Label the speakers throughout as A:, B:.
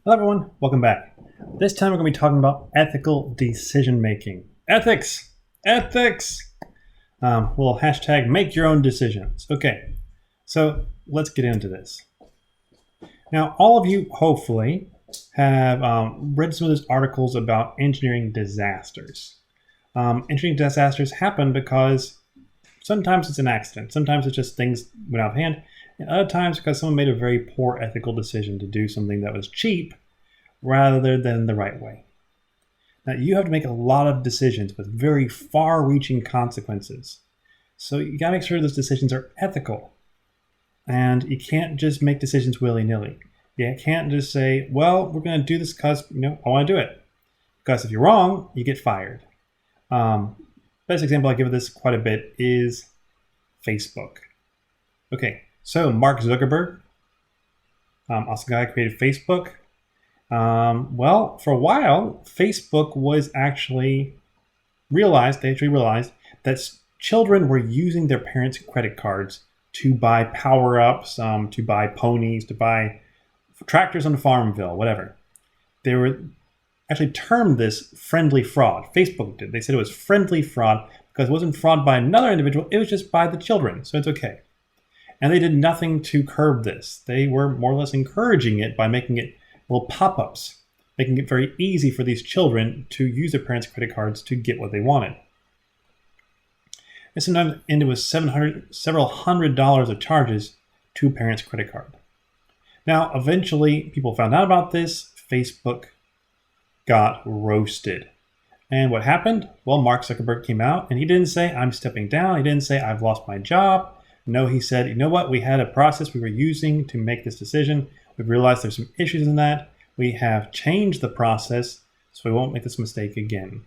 A: Hello everyone, welcome back. This time we're going to be talking about ethical decision making. Ethics! Ethics! Little hashtag make your own decisions. Okay, so let's get into this. Now, all of you hopefully have read some of those articles about engineering disasters. Engineering disasters happen because sometimes it's an accident, sometimes it's just things went out of hand, and other times because someone made a very poor ethical decision to do something that was cheap rather than the right way. Now, you have to make a lot of decisions with very far-reaching consequences. So you gotta make sure those decisions are ethical. And you can't just make decisions willy-nilly. You can't just say, well, we're gonna do this because I wanna do it. Because if you're wrong, you get fired. Best example I give of this quite a bit is Facebook. Okay, so Mark Zuckerberg, also the guy who created Facebook. Well, for a while, Facebook was actually realized that children were using their parents' credit cards to buy power-ups, to buy ponies, to buy tractors on Farmville, whatever. They were actually termed this friendly fraud. Facebook did. They said it was friendly fraud because it wasn't fraud by another individual, it was just by the children, so it's okay. And they did nothing to curb this. They were more or less encouraging it by making it little pop-ups, making it very easy for these children to use their parents' credit cards to get what they wanted. And sometimes it ended with several hundred dollars of charges to a parent's credit card. Now, eventually, people found out about this. Facebook got roasted. And what happened? Well, Mark Zuckerberg came out and he didn't say, I'm stepping down. He didn't say, I've lost my job. No, he said, you know what? We had a process we were using to make this decision. We've realized there's some issues in that. We have changed the process so we won't make this mistake again.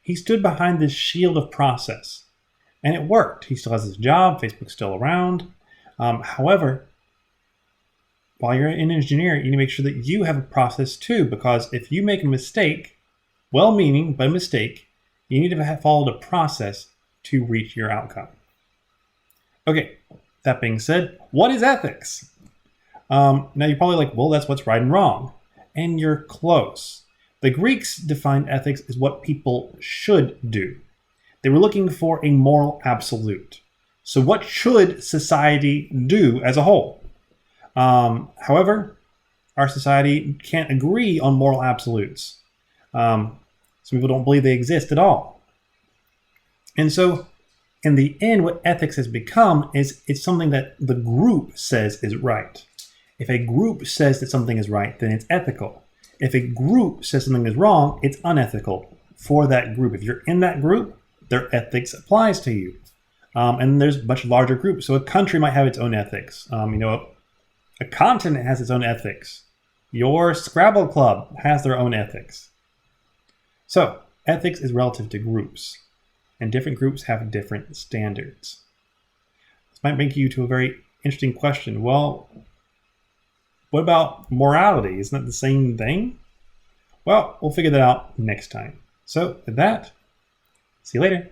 A: He stood behind this shield of process and it worked. He still has his job. Facebook's still around. However, while you're an engineer, you need to make sure that you have a process too, because if you make a mistake, well-meaning but a mistake, you need to follow the process to reach your outcome. Okay, that being said, what is ethics? Now you're probably like, well, that's what's right and wrong. And you're close. The Greeks defined ethics as what people should do. They were looking for a moral absolute. So what should society do as a whole? However, our society can't agree on moral absolutes. Some people don't believe they exist at all. And so in the end, what ethics has become is it's something that the group says is right. If a group says that something is right, then it's ethical. If a group says something is wrong, it's unethical for that group. If you're in that group, their ethics applies to you. And there's much larger groups. So a country might have its own ethics. A continent has its own ethics. Your Scrabble club has their own ethics. So ethics is relative to groups. And different groups have different standards. This might bring you to a very interesting question. Well, what about morality? Isn't that the same thing? Well, we'll figure that out next time. So with that, see you later.